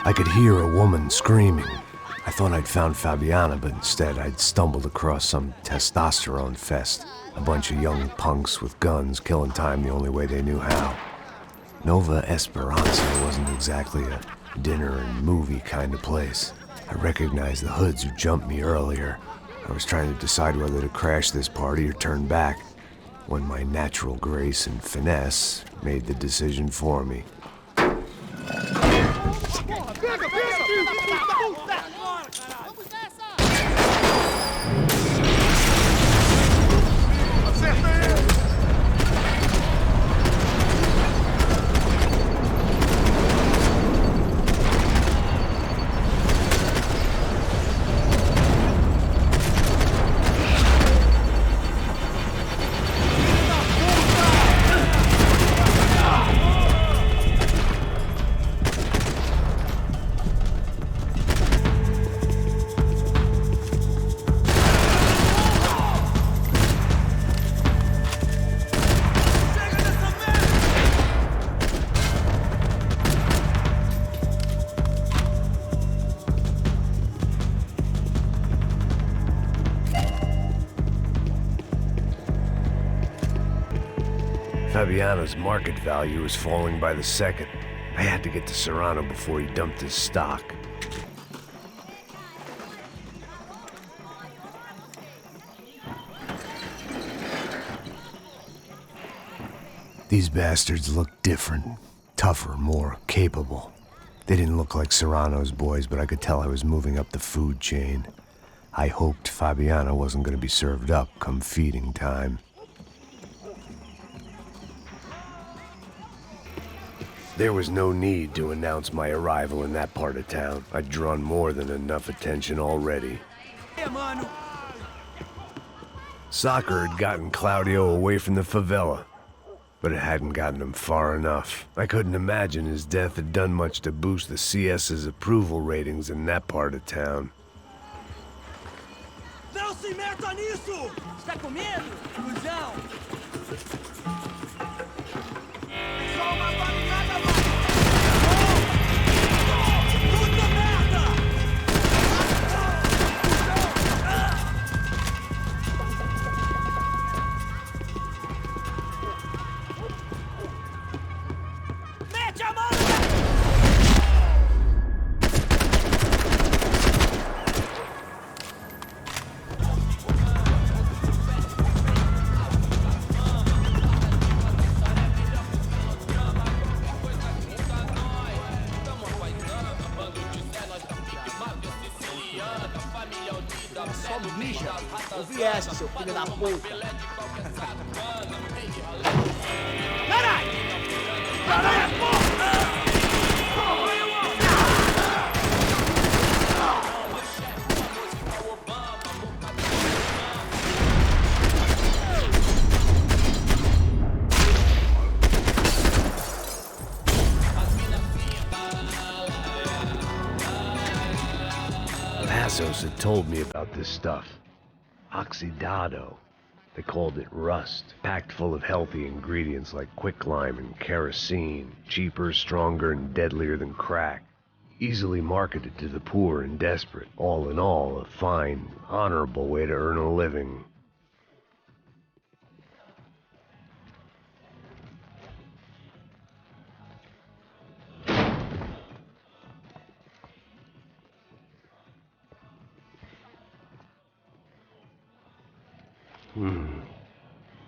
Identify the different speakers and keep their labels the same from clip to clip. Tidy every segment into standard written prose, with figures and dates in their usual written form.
Speaker 1: I could hear a woman screaming. I thought I'd found Fabiana, but instead I'd stumbled across some testosterone fest. A bunch of young punks with guns killing time the only way they knew how. Nova Esperanza wasn't exactly a dinner and movie kind of place. I recognized the hoods who jumped me earlier. I was trying to decide whether to crash this party or turn back, when my natural grace and finesse made the decision for me. Fabiano's market value was falling by the second. I had to get to Serrano before he dumped his stock. These bastards looked different, tougher, more capable. They didn't look like Serrano's boys, but I could tell I was moving up the food chain. I hoped Fabiano wasn't going to be served up come feeding time. There was no need to announce my arrival in that part of town. I'd drawn more than enough attention already. Soccer had gotten Claudio away from the favela, but it hadn't gotten him far enough. I couldn't imagine his death had done much to boost the CS's approval ratings in that part of town.
Speaker 2: Não se meta nisso! Está com medo, ilusão? É só uma barricada, mano! Puta merda! Mete a mão!
Speaker 3: Só do bicho, eu vi essa, seu filho da puta. Caralho! Caralho, porra!
Speaker 1: Pасosom had told me about this stuff. Oxidado. They called it rust, packed full of healthy ingredients like quicklime and kerosene, cheaper, stronger, and deadlier than crack. Easily marketed to the poor and desperate. All in all, a fine, honorable way to earn a living.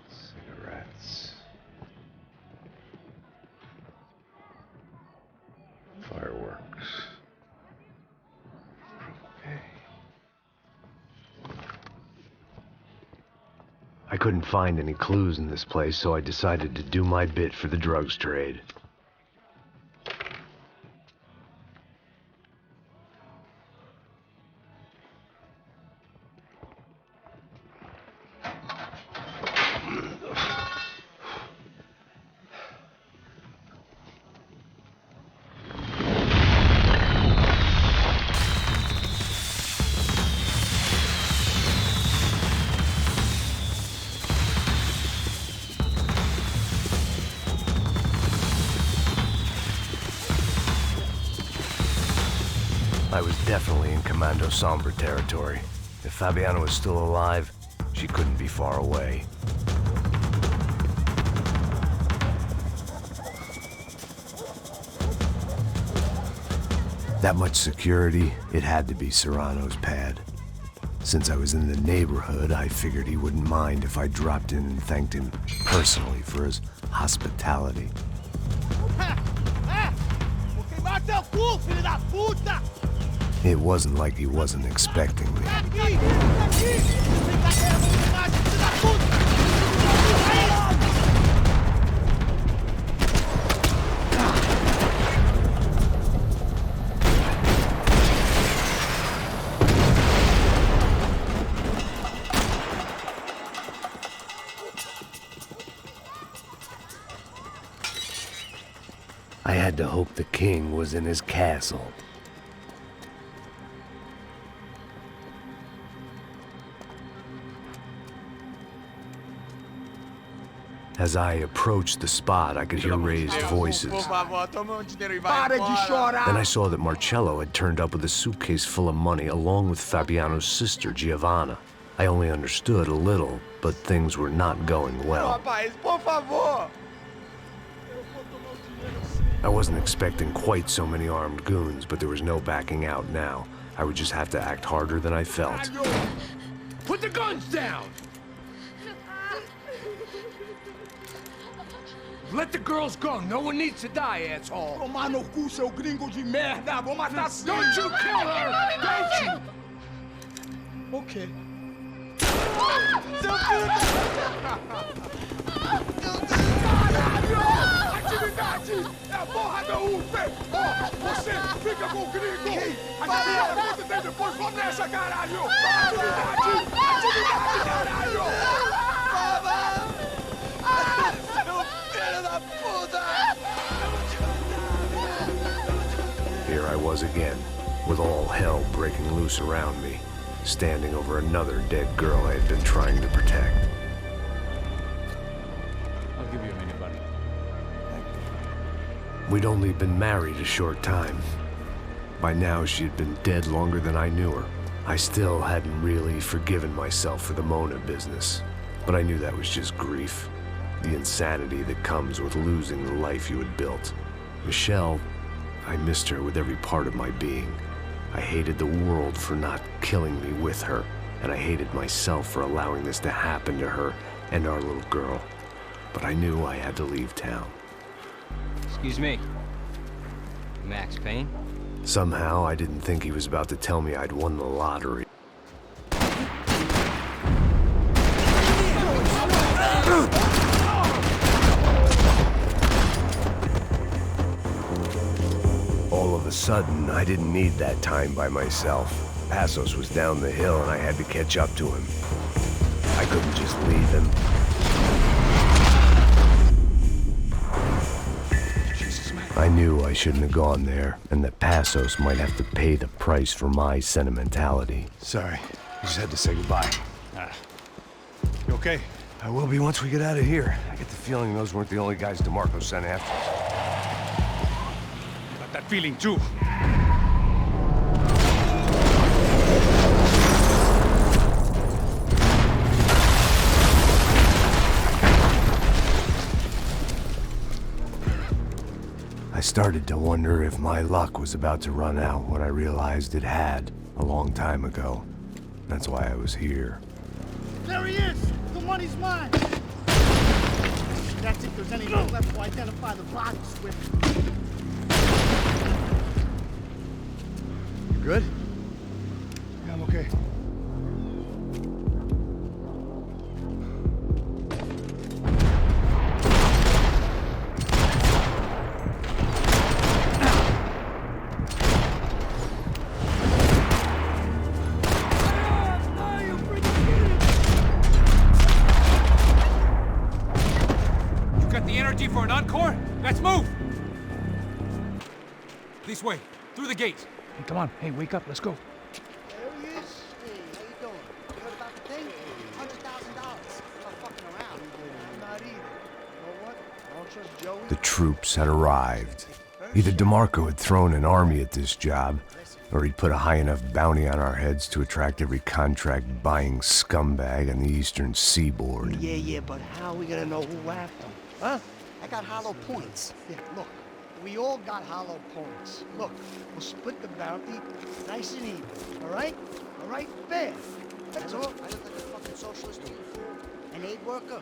Speaker 1: Cigarettes. Fireworks. Okay. I couldn't find any clues in this place, so I decided to do my bit for the drugs trade. I was definitely in Commando Sombra territory. If Fabiana was still alive, she couldn't be far away. That much security, it had to be Serrano's pad. Since I was in the neighborhood, I figured he wouldn't mind if I dropped in and thanked him personally for his hospitality. It wasn't like he wasn't expecting me. I had to hope the king was in his castle. As I approached the spot, I could hear raised voices.
Speaker 3: Para de chorar!
Speaker 1: Then I saw that Marcello had turned up with a suitcase full of money along with Fabiano's sister, Giovanna. I only understood a little, but things were not going well.
Speaker 3: Rapaz, por favor!
Speaker 1: I wasn't expecting quite so many armed goons, but there was no backing out now. I would just have to act harder than I felt.
Speaker 2: Put the guns down! Let the girls go. No one needs to die, asshole.
Speaker 3: Tomar no cu, seu gringo de merda! Vou matar sim!
Speaker 2: Don't you kill her! Don't you!
Speaker 3: Ok. Seu filho da... Atividade! É a porra da UP! Você fica com o gringo! A galera conta tem depois, vamos nessa, caralho! Atividade! Atividade, caralho! Seu filho da puta!
Speaker 1: Here I was again, with all hell breaking loose around me, standing over another dead girl I had been trying to protect.
Speaker 2: I'll give you a minute, buddy.
Speaker 1: We'd only been married a short time. By now, she had been dead longer than I knew her. I still hadn't really forgiven myself for the Mona business, but I knew that was just grief. The insanity that comes with losing the life you had built. Michelle, I missed her with every part of my being. I hated the world for not killing me with her, and I hated myself for allowing this to happen to her and our little girl. But I knew I had to leave town.
Speaker 4: Excuse me. Max Payne?
Speaker 1: Somehow, I didn't think he was about to tell me I'd won the lottery. All of a sudden, I didn't need that time by myself. Pасосом was down the hill and I had to catch up to him. I couldn't just leave him. I knew I shouldn't have gone there, and that Pасосом might have to pay the price for my sentimentality.
Speaker 5: Sorry, I just had to say goodbye. You okay?
Speaker 1: I will be once we get out of here. I get the feeling those weren't the only guys DeMarco sent after us.
Speaker 5: Got that feeling too.
Speaker 1: I started to wonder if my luck was about to run out when I realized it had a long time ago. That's why I was here.
Speaker 6: There he is! The money's mine! That's if there's anyone left to identify the bodies with.
Speaker 5: You good? Yeah, I'm okay.
Speaker 2: For an encore? Let's move! This way, through the gate.
Speaker 5: Hey, come on. Hey, wake up. Let's go.
Speaker 6: There he is. Hey, how you doing? You heard about the thing? $100,000. I'm not fucking around. I'm not either. You know what? I don't trust Joey.
Speaker 1: The troops had arrived. Either DeMarco had thrown an army at this job, Or he'd put a high enough bounty on our heads to attract every contract-buying scumbag on the eastern seaboard.
Speaker 6: Yeah, but how are we gonna know who whacked him? Huh? I got hollow points. Yeah, look, we all got hollow points. Look, we'll split the bounty nice and even, all right? All right? Fair. That's all. I look like a fucking socialist or you fool? An aid worker?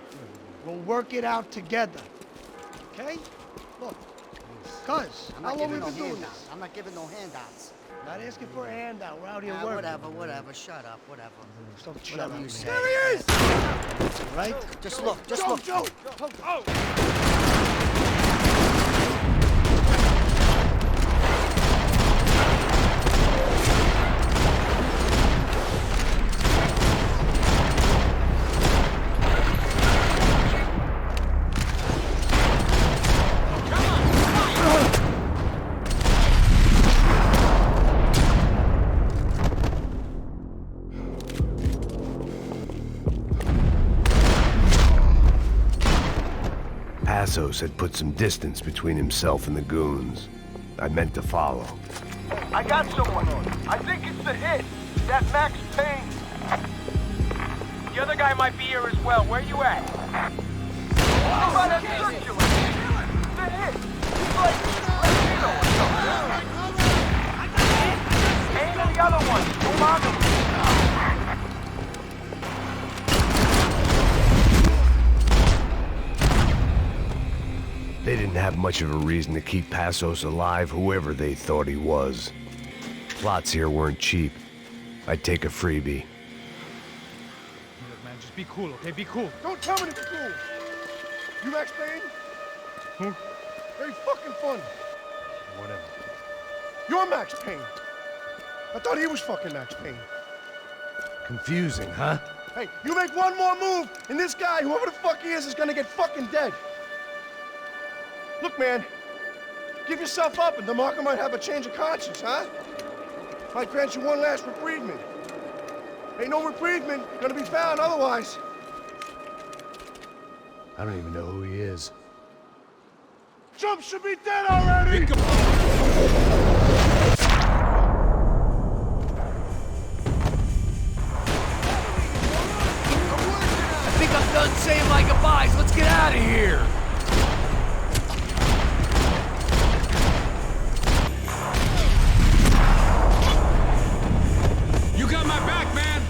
Speaker 6: We'll work it out together, okay? Look, cuz, how long we been doing this?
Speaker 7: I'm not giving no handouts.
Speaker 6: Not asking for a handout. We're out here working.
Speaker 7: Whatever. Shut up, whatever.
Speaker 6: Don't shut up.
Speaker 7: you say.
Speaker 3: There he is!
Speaker 6: Right?
Speaker 7: Just look.
Speaker 3: Joe! Oh!
Speaker 1: Pасsos had put some distance between himself and the goons. I meant to follow.
Speaker 3: I got someone. I think it's the hit. That Max Payne. The other guy might be here as well. Where you at? How about that circular? The hit. He's like Latino or something. Ain't the other one. Hold on to me.
Speaker 1: They didn't have much of a reason to keep Passos alive, whoever they thought he was. Plots here weren't cheap. I'd take a freebie.
Speaker 8: Look, man, just be cool, okay? Be cool.
Speaker 3: Don't tell me to be cool. You Max Payne?
Speaker 8: Who?
Speaker 3: Very fucking fun.
Speaker 8: Whatever.
Speaker 3: You're Max Payne. I thought he was fucking Max Payne.
Speaker 1: Confusing, huh?
Speaker 3: Hey, you make one more move, and this guy, whoever the fuck he is gonna get fucking dead. Look, man, give yourself up and DeMarco might have a change of conscience, huh? Might grant you one last reprievement. Ain't no reprievement gonna be found otherwise.
Speaker 1: I don't even know who he is.
Speaker 3: Trump should be dead already!
Speaker 1: I think I'm done saying my goodbyes. Let's get out of here.
Speaker 8: You got my back, man!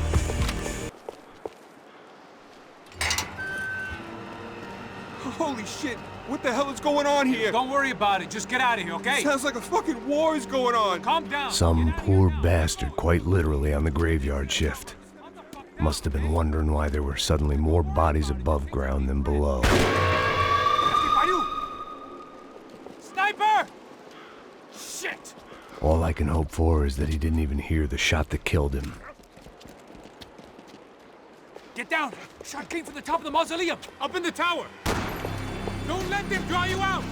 Speaker 3: Holy shit! What the hell is going on here?
Speaker 8: Don't worry about it. Just get out of here, okay?
Speaker 3: Sounds like a fucking war is going on.
Speaker 8: Calm down.
Speaker 1: Some poor bastard quite literally on the graveyard shift. Must have been wondering why there were suddenly more bodies above ground than below.
Speaker 8: Sniper! Shit!
Speaker 1: All I can hope for is that he didn't even hear the shot that killed him.
Speaker 8: Get down! Shot came from the top of the mausoleum! Up in the tower! Don't let them draw you out!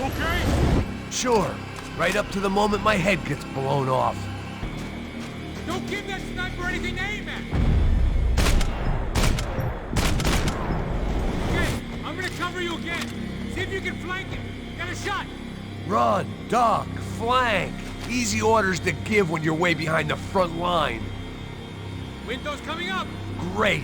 Speaker 8: Okay?
Speaker 1: Sure, right up to the moment my head gets blown off.
Speaker 8: Don't give that sniper anything to aim at! Okay, I'm gonna cover you again. See if you can flank it. Get a shot!
Speaker 1: Run, duck, flank. Easy orders to give when you're way behind the front line.
Speaker 8: Window's coming up!
Speaker 1: Great.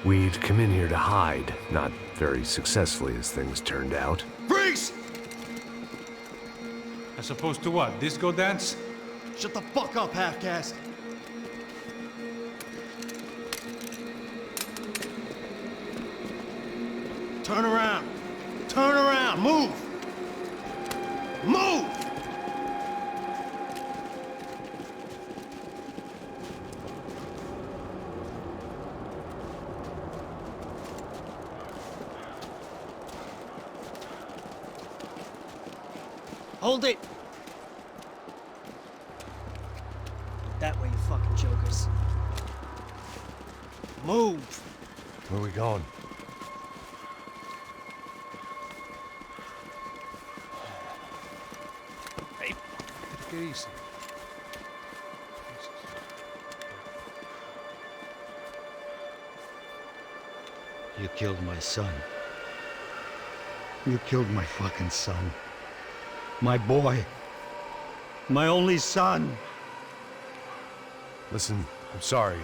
Speaker 1: We'd come in here to hide, not very successfully as things turned out.
Speaker 3: Freeze!
Speaker 8: As opposed to what? Disco dance?
Speaker 6: Shut the fuck up, half-caste. Turn around. Turn around. Move. Move! Hold it! That way, you fucking jokers. Move!
Speaker 1: Where are we going?
Speaker 5: Hey, take it easy.
Speaker 6: You killed my son. You killed my fucking son. My boy. My only son.
Speaker 1: Listen, I'm sorry.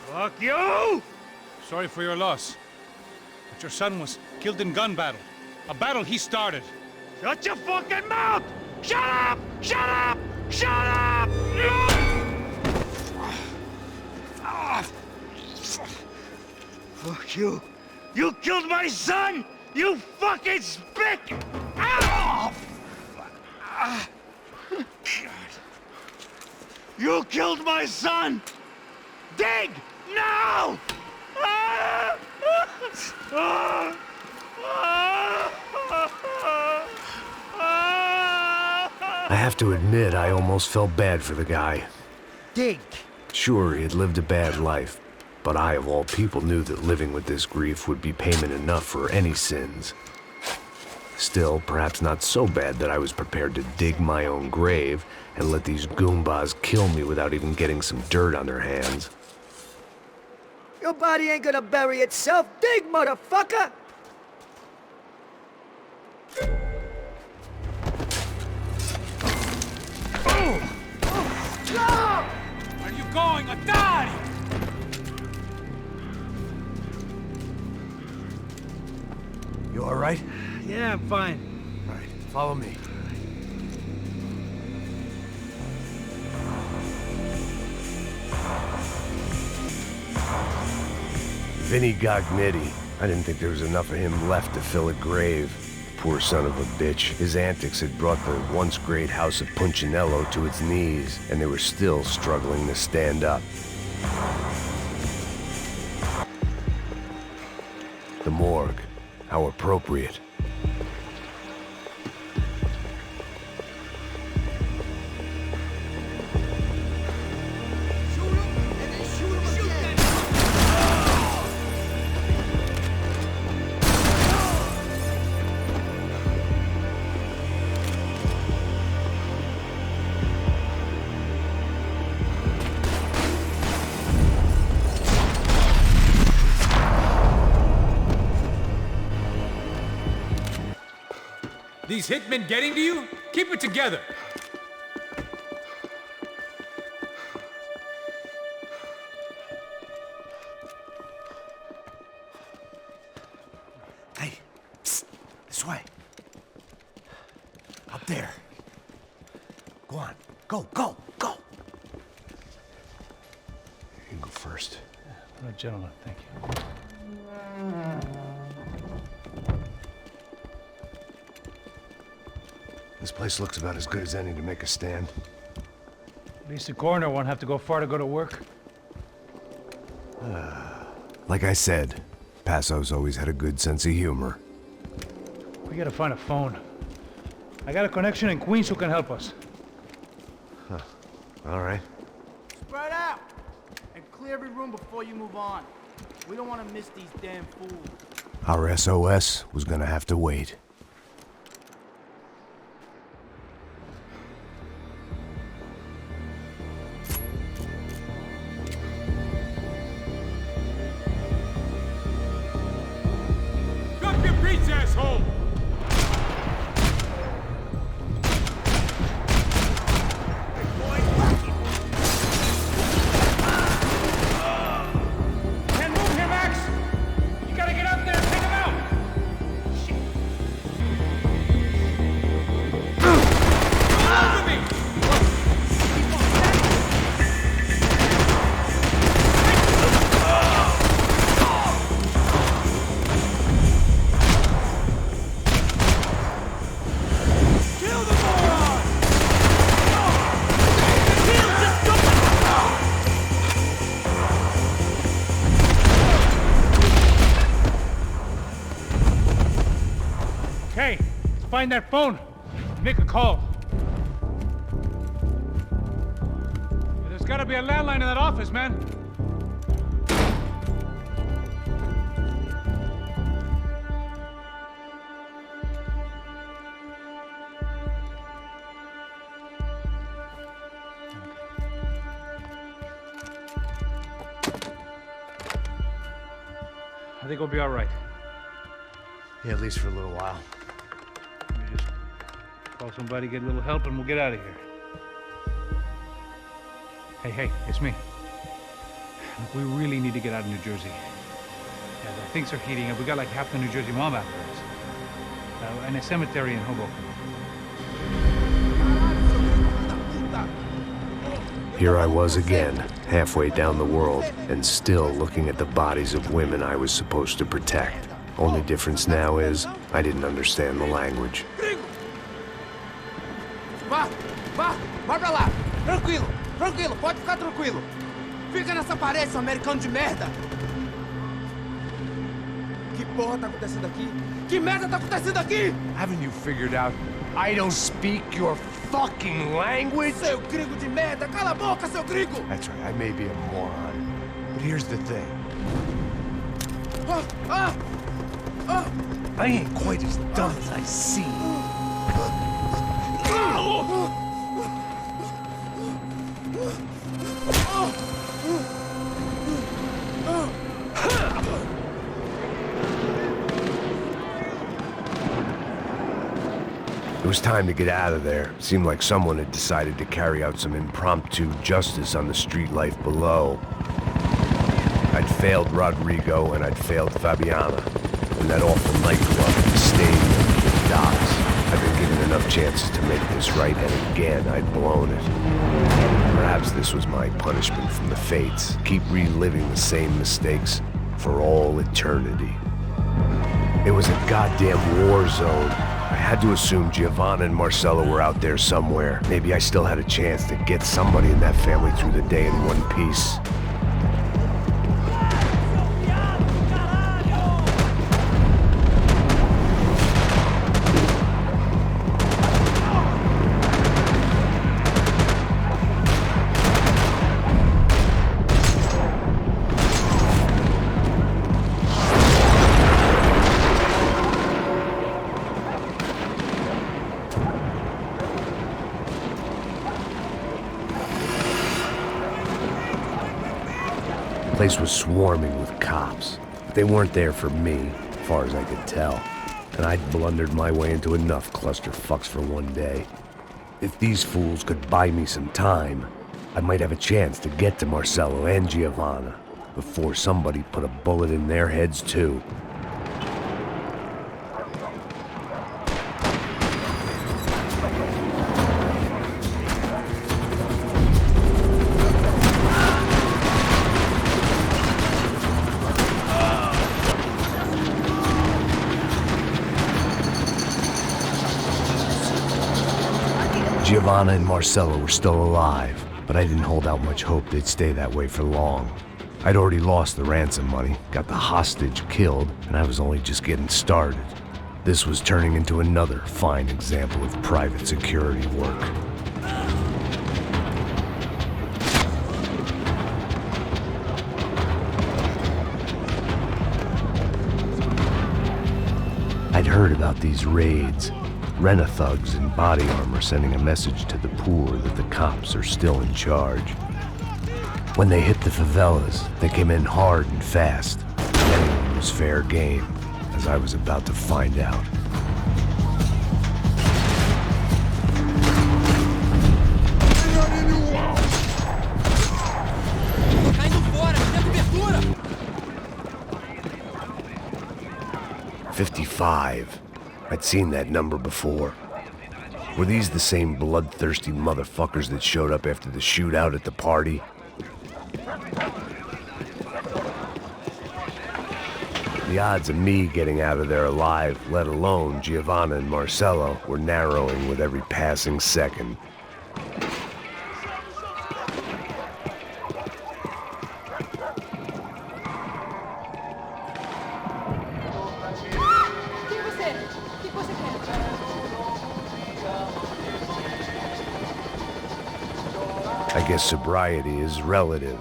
Speaker 6: Fuck you!
Speaker 5: Sorry for your loss. But your son was killed in gun battle. A battle he started.
Speaker 6: Shut your fucking mouth! Shut up! Shut up! Shut up! Fuck you! You killed my son! You fucking spick! Ow! You killed my son! Dig! Now!
Speaker 1: I have to admit, I almost felt bad for the guy.
Speaker 6: Dig!
Speaker 1: Sure, he had lived a bad life, but I, of all people, knew that living with this grief would be payment enough for any sins. Still, perhaps not so bad that I was prepared to dig my own grave and let these goombas kill me without even getting some dirt on their hands.
Speaker 2: Your body ain't gonna bury itself. Dig, motherfucker!
Speaker 8: Where are you going? A die!
Speaker 1: You all right?
Speaker 6: Yeah, I'm fine.
Speaker 1: All right, follow me. Vinny Gognitti. I didn't think there was enough of him left to fill a grave. Poor son of a bitch. His antics had brought the once great house of Punchinello to its knees, and they were still struggling to stand up. The morgue. How appropriate.
Speaker 8: These hitmen getting to you? Keep it together.
Speaker 1: Hey, psst, this way. Up there. Go on, go, go, go. You can go first.
Speaker 5: Oh, gentlemen, thank you.
Speaker 1: This place looks about as good as any to make a stand.
Speaker 5: At least the coroner won't have to go far to go to work.
Speaker 1: Like I said, Passo's always had a good sense of humor.
Speaker 5: We gotta find a phone. I got a connection in Queens who can help us.
Speaker 1: All right.
Speaker 2: Spread out! And clear every room before you move on. We don't want to miss these damn fools.
Speaker 1: Our SOS was gonna have to wait.
Speaker 8: Drop your beats, asshole! Can't move here, Max! You gotta get up there and take him out! Shit. Over me! Kill the moron!
Speaker 5: Okay, let's find that phone. Make a call. There's gotta be a landline in that office, man. I think we'll be all right.
Speaker 1: Yeah, at least for a little while.
Speaker 5: Let me just call somebody, get a little help, and we'll get out of here. Hey, it's me. Look, we really need to get out of New Jersey. Yeah, things are heating up. We got like half the New Jersey mob after us. And a cemetery in Hoboken.
Speaker 1: Here I was again, halfway down the world, and still looking at the bodies of women I was supposed to protect. Only difference now is, I didn't understand the language.
Speaker 2: Vai pra lá. Tranquilo, pode ficar tranquilo. Fica nessa parede, seu americano de merda. Que porra tá acontecendo aqui? Que merda tá acontecendo aqui?
Speaker 1: Haven't you figured out I don't speak your fucking language?
Speaker 2: Seu gringo de merda, cala a boca, seu gringo!
Speaker 1: That's right, I may be a moron, but here's the thing. I ain't quite as dumb as I seem. It was time to get out of there. It seemed like someone had decided to carry out some impromptu justice on the street life below. I'd failed Rodrigo and I'd failed Fabiana. And that awful nightclub at the stadium, the docks. I'd been given enough chances to make this right, and again I'd blown it. Perhaps this was my punishment from the fates. Keep reliving the same mistakes for all eternity. It was a goddamn war zone. I had to assume Giovanna and Marcello were out there somewhere. Maybe I still had a chance to get somebody in that family through the day in one piece. The place was swarming with cops. They weren't there for me, as far as I could tell. And I'd blundered my way into enough clusterfucks for one day. If these fools could buy me some time, I might have a chance to get to Marcello and Giovanna before somebody put a bullet in their heads too. Giovanna and Marcello were still alive, but I didn't hold out much hope they'd stay that way for long. I'd already lost the ransom money, got the hostage killed, and I was only just getting started. This was turning into another fine example of private security work. I'd heard about these raids. Rent-a-thugs in body armor sending a message to the poor that the cops are still in charge. When they hit the favelas, they came in hard and fast. Anyone was fair game, as I was about to find out.
Speaker 2: Caindo fora, tem cobertura!
Speaker 1: 55. I'd seen that number before. Were these the same bloodthirsty motherfuckers that showed up after the shootout at the party? The odds of me getting out of there alive, let alone Giovanna and Marcello, were narrowing with every passing second. guess sobriety is relative.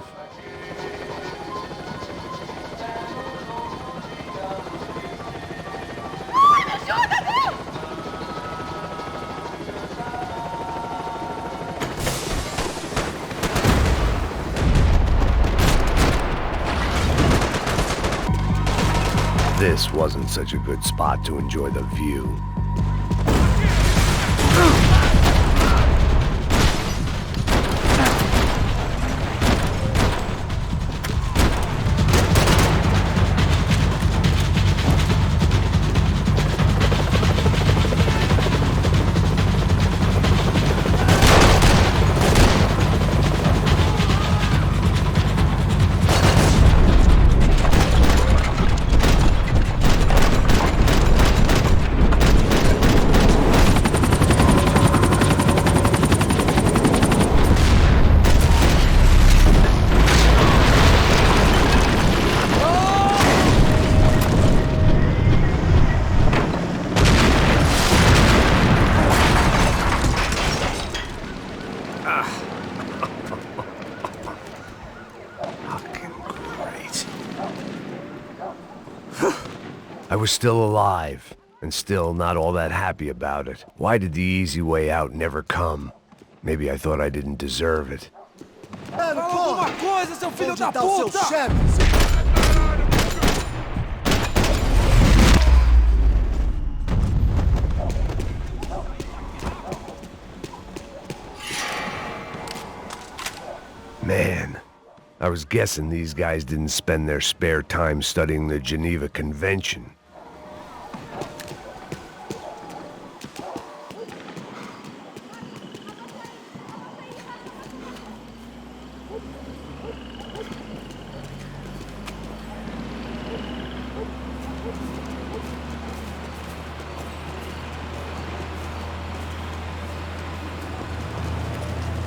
Speaker 1: This wasn't such a good spot to enjoy the view. I was still alive, and still not all that happy about it. Why did the easy way out never come? Maybe I thought I didn't deserve it.
Speaker 8: Alguma coisa, seu filho da puta!
Speaker 1: Man, I was guessing these guys didn't spend their spare time studying the Geneva Convention.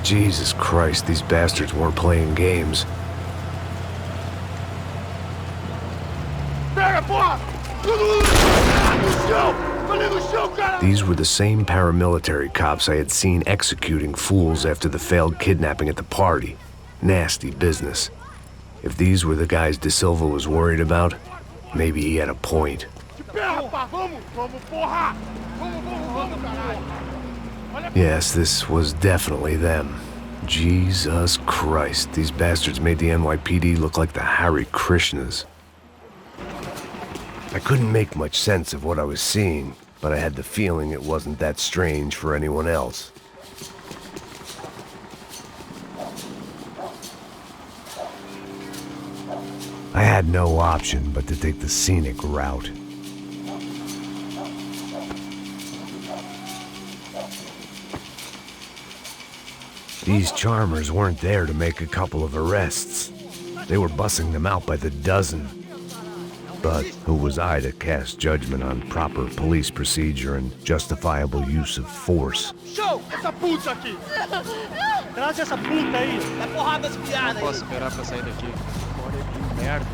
Speaker 1: Jesus Christ, these bastards weren't playing games. These were the same paramilitary cops I had seen executing fools after the failed kidnapping at the party. Nasty business. If these were the guys De Silva was worried about, maybe he had a point. Yes, this was definitely them. Jesus Christ, these bastards made the NYPD look like the Hare Krishnas. I couldn't make much sense of what I was seeing, but I had the feeling it wasn't that strange for anyone else. I had no option but to take the scenic route. These charmers weren't there to make a couple of arrests. They were bussing them out by the dozen. But who was I to cast judgment on proper police procedure and justifiable use of force?
Speaker 3: Show! Essa puta aqui! Traz essa puta aí! Dá porrada das piadas aí!
Speaker 9: Posso esperar pra sair daqui? Olha que merda!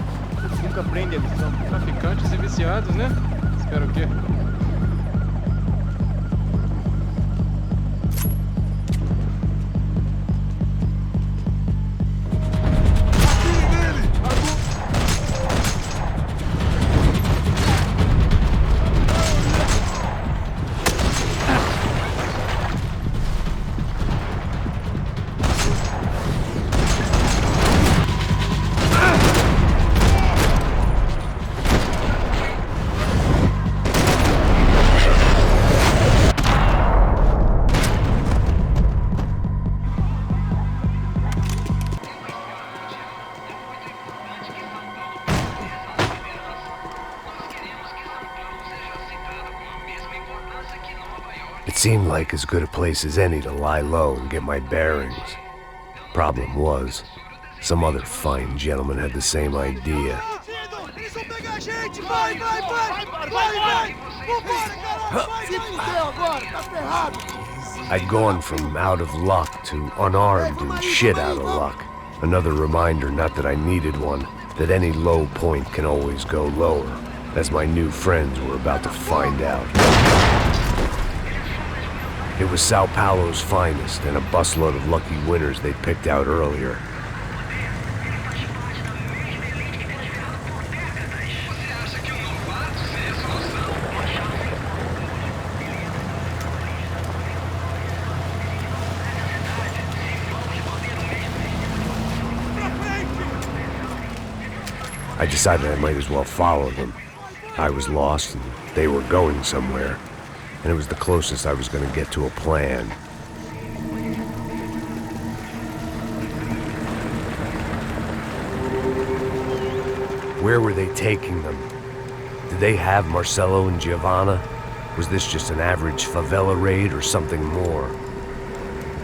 Speaker 9: Nunca prende a missão. Traficantes e viciados, né? Espera o quê?
Speaker 1: It seemed like as good a place as any to lie low and get my bearings. Problem was, some other fine gentleman had the same idea. I'd gone from out of luck to unarmed and shit out of luck. Another reminder, not that I needed one, that any low point can always go lower, as my new friends were about to find out. It was Sao Paulo's finest and a busload of lucky winners they'd picked out earlier. I decided I might as well follow them. I was lost and they were going somewhere, and it was the closest I was going to get to a plan. Where were they taking them? Did they have Marcelo and Giovanna? Was this just an average favela raid or something more?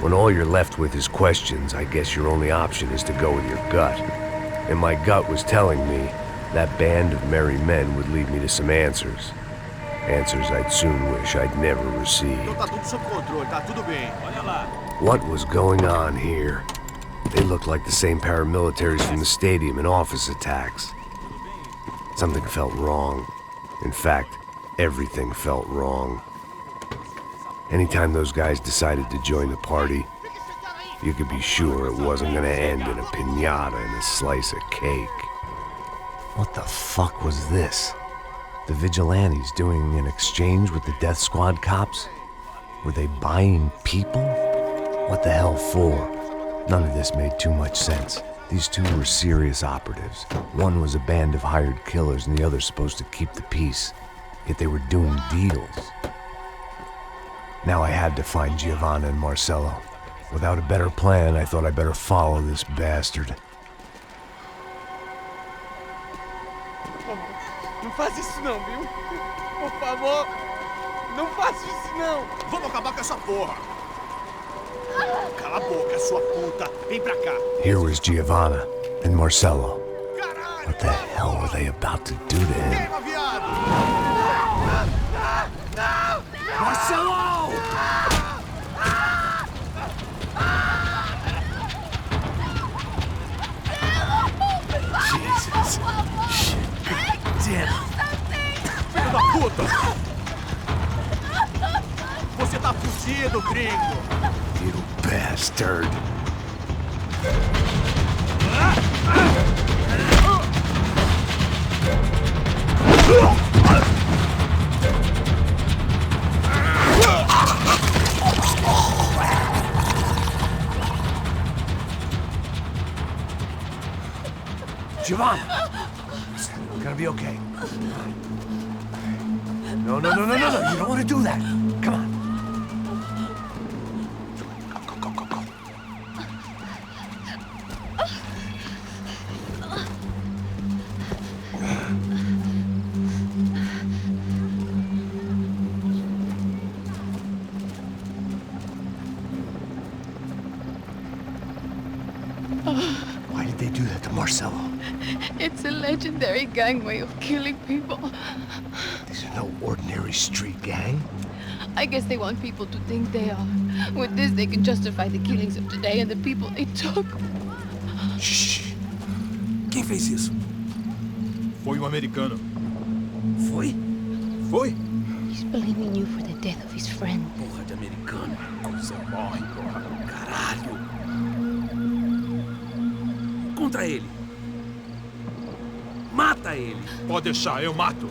Speaker 1: When all you're left with is questions, I guess your only option is to go with your gut. And my gut was telling me that band of merry men would lead me to some answers. Answers I'd soon wish I'd never received. What was going on here? They looked like the same paramilitaries from the stadium in office attacks. Something felt wrong. In fact, everything felt wrong. Anytime those guys decided to join the party, you could be sure it wasn't gonna end in a piñata and a slice of cake. What the fuck was this? The vigilantes doing an exchange with the death squad cops? Were they buying people? What the hell for? None of this made too much sense. These two were serious operatives. One was a band of hired killers and the other supposed to keep the peace. Yet they were doing deals. Now I had to find Giovanna and Marcelo. Without a better plan, I thought I'd better follow this bastard.
Speaker 3: Não faz isso não, viu? Por favor, não faça isso não. Vamos acabar com essa porra. Cala a boca, sua puta. Vem pra cá.
Speaker 1: Here was Giovanna and Marcelo. What the hell were they about to do to him?
Speaker 3: Marcelo!
Speaker 1: Jesus. Shit. God damn it.
Speaker 3: Filho da puta! Você tá fudido, gringo!
Speaker 1: You bastard. Giovanna! It's gonna be okay. No. You don't want to do that. Come on. Go. Why did they do that to Marcelo?
Speaker 10: It's a legendary gang way of killing people.
Speaker 1: These are no ordinary street gang.
Speaker 10: I guess they want people to think they are. With this, they can justify the killings of today and the people they took.
Speaker 8: Shh. Quem fez isso? Foi um americano. Foi?
Speaker 10: He's blaming you for the death of his friend.
Speaker 8: Porra de americano. Coisa morre, porra. Caralho. Contra ele. Mata ele. Pode deixar, eu mato.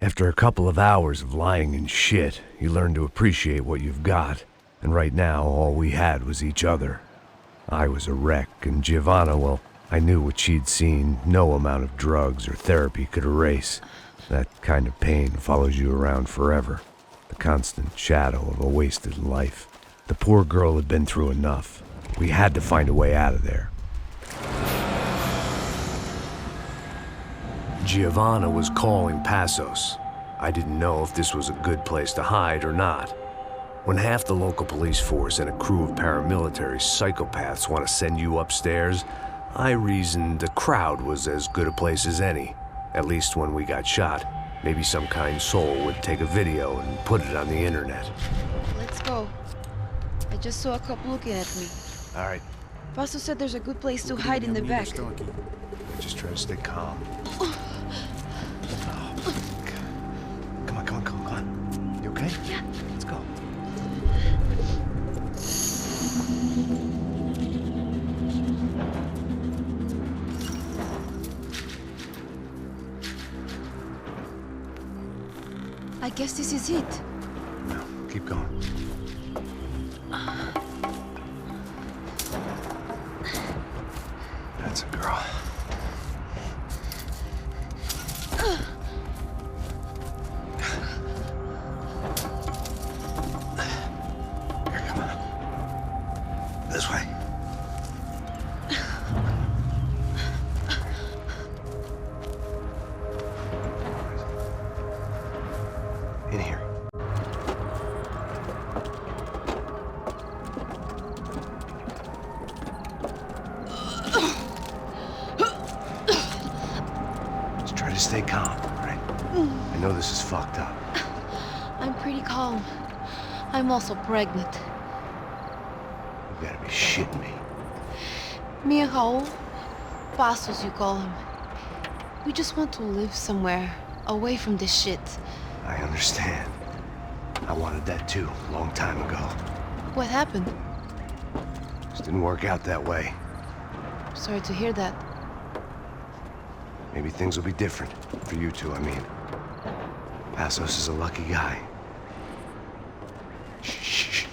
Speaker 1: After a couple of hours of lying in shit, you learn to appreciate what you've got. And right now, all we had was each other. I was a wreck, and Giovanna, well, I knew what she'd seen no amount of drugs or therapy could erase. That kind of pain follows you around forever. The constant shadow of a wasted life. The poor girl had been through enough. We had to find a way out of there. Giovanna was calling Pасsos. I didn't know if this was a good place to hide or not. When half the local police force and a crew of paramilitary psychopaths want to send you upstairs, I reasoned the crowd was as good a place as any. At least when we got shot. Maybe some kind soul would take a video and put it on the internet.
Speaker 10: Let's go. I just saw a cop looking at me.
Speaker 1: All right,
Speaker 10: Paso said there's a good place to hide in the back.
Speaker 1: just try to stay calm. Oh, come on, come on, come on. You okay?
Speaker 10: Yeah.
Speaker 1: Let's go.
Speaker 10: I guess this is it.
Speaker 1: No, keep going. That's a girl. Here, come on. This way. In here. Just try to stay calm, all right? I know this is fucked up.
Speaker 10: I'm pretty calm. I'm also pregnant.
Speaker 1: You gotta be shitting me.
Speaker 10: Me and Raul, Pasos you call him. We just want to live somewhere, away from this shit.
Speaker 1: I understand. I wanted that too, a long time ago.
Speaker 10: What happened?
Speaker 1: Just didn't work out that way.
Speaker 10: Sorry to hear that.
Speaker 1: Maybe things will be different. For you two, I mean. Passos is a lucky guy. Shh.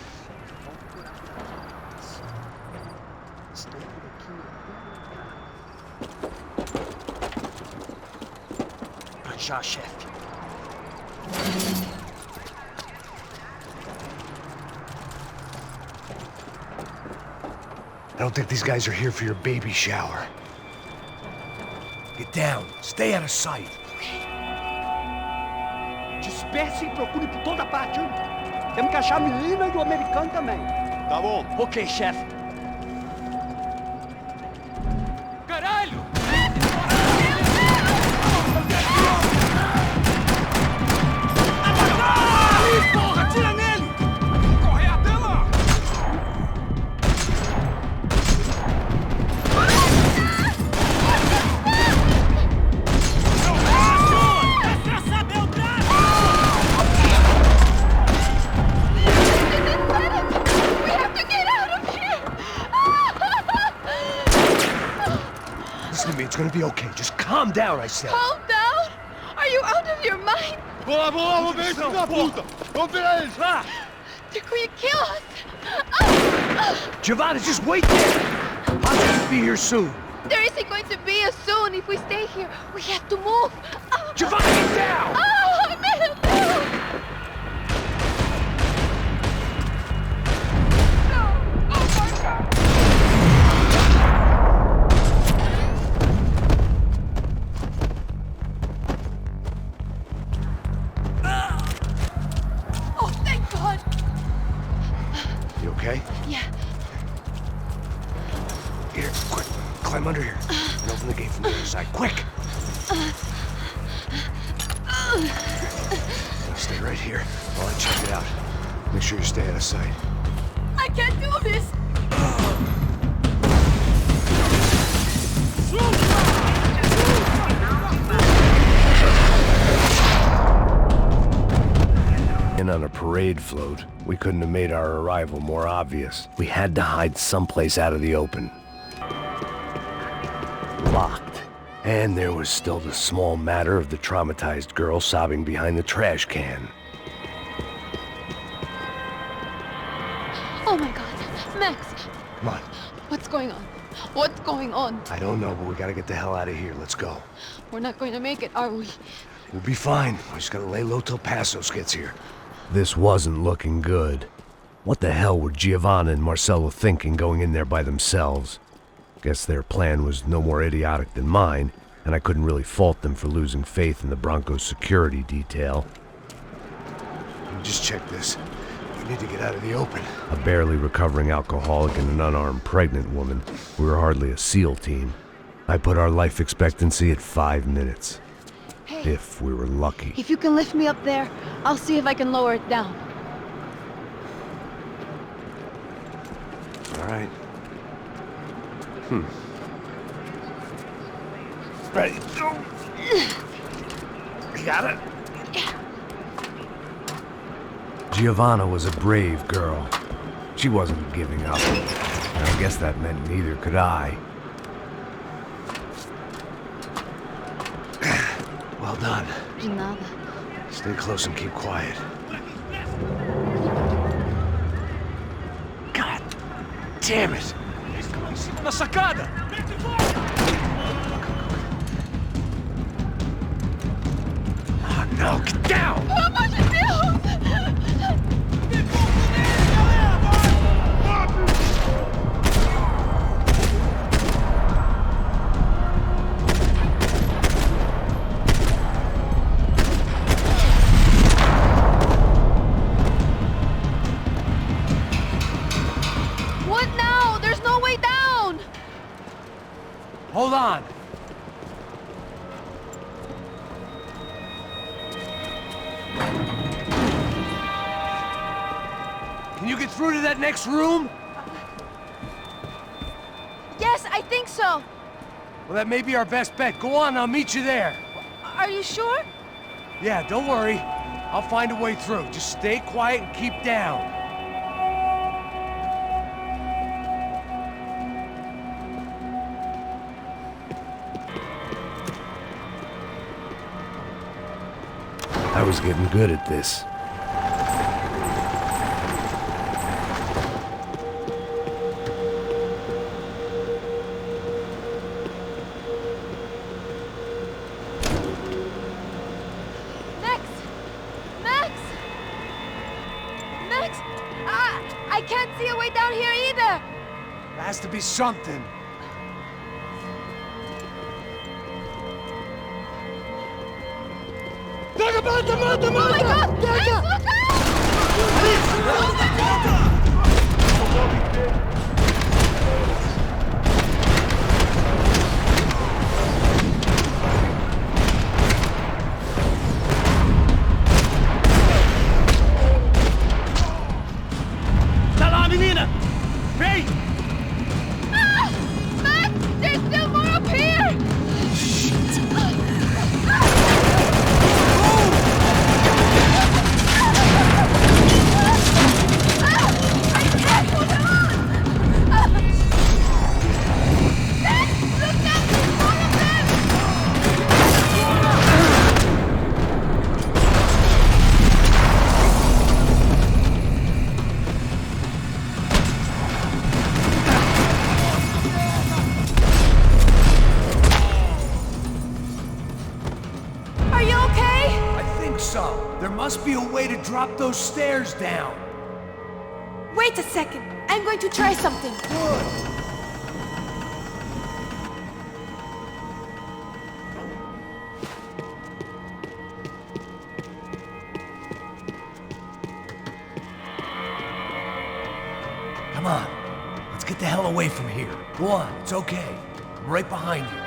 Speaker 6: Good shot, chef.
Speaker 1: I don't think these guys are here for your baby shower. Get down. Stay out of sight.
Speaker 6: Disperse e procure por toda parte. Temos que achar a menina e o americano também.
Speaker 3: Tá bom.
Speaker 6: Ok, chefe.
Speaker 8: Caralho! Porra, atira nele! Corre até lá!
Speaker 10: We have to get out of here!
Speaker 1: Listen to me, it's gonna be okay. Just calm down, I said.
Speaker 10: Calm down! Are you out of your mind?
Speaker 3: Vamos ver esse filho da puta! Vamos pegar eles, lá!
Speaker 10: They're going to kill us!
Speaker 1: Giovanna, just wait there. I'll just be here soon.
Speaker 10: There isn't going to be a soon if we stay here. We have to move.
Speaker 1: Giovanna, get down!
Speaker 10: Oh, man, no! Oh, thank God!
Speaker 1: You okay?
Speaker 10: Yeah.
Speaker 1: Here, quick. Climb under here. And open the gate from the other side. Quick! Now stay right here while I check it out. Make sure you stay out of sight.
Speaker 10: I can't do this!
Speaker 1: In on a parade float, we couldn't have made our arrival more obvious. We had to hide someplace out of the open. Locked. And there was still the small matter of the traumatized girl sobbing behind the trash can.
Speaker 10: Oh my God, Max!
Speaker 1: Come on.
Speaker 10: What's going on? What's going on?
Speaker 1: I don't know, but we gotta get the hell out of here. Let's go.
Speaker 10: We're not going to make it, are we?
Speaker 1: We'll be fine. We just gotta lay low till Passos gets here. This wasn't looking good. What the hell were Giovanna and Marcelo thinking going in there by themselves? Guess their plan was no more idiotic than mine, and I couldn't really fault them for losing faith in the Broncos security detail. Just check this. Need to get out of the open. A barely recovering alcoholic and an unarmed pregnant woman. We were hardly a SEAL team. I put our life expectancy at 5 minutes.
Speaker 10: Hey,
Speaker 1: If we were lucky.
Speaker 10: if you can lift me up there, I'll see if I can lower it down.
Speaker 1: All right. Ready? Go. You got it? Giovanna was a brave girl. She wasn't giving up. And I guess that meant neither could I. Well done.
Speaker 10: De nada.
Speaker 1: Stay close and keep quiet. God damn it!
Speaker 3: Na sacada!
Speaker 1: Oh no, get down!
Speaker 10: Pelo amor de Deus! What now? There's no way down!
Speaker 2: Hold on. Can you get through to that next room?
Speaker 10: Yes, I think so.
Speaker 2: Well, that may be our best bet. Go on, I'll meet you there.
Speaker 10: Are you sure?
Speaker 2: Yeah, don't worry. I'll find a way through. Just stay quiet and keep down.
Speaker 1: I was getting good at this.
Speaker 10: Max! Max! Max! I can't see a way down here either!
Speaker 2: There has to be something.
Speaker 10: Oh my God! Max, look out! Ah! Max, there's still more up here! Are you okay?
Speaker 2: I think so. There must be a way to drop those stairs down.
Speaker 10: Wait a second. I'm going to try something.
Speaker 2: Good. Come on. Let's get the hell away from here. Go on. It's okay. I'm right behind you.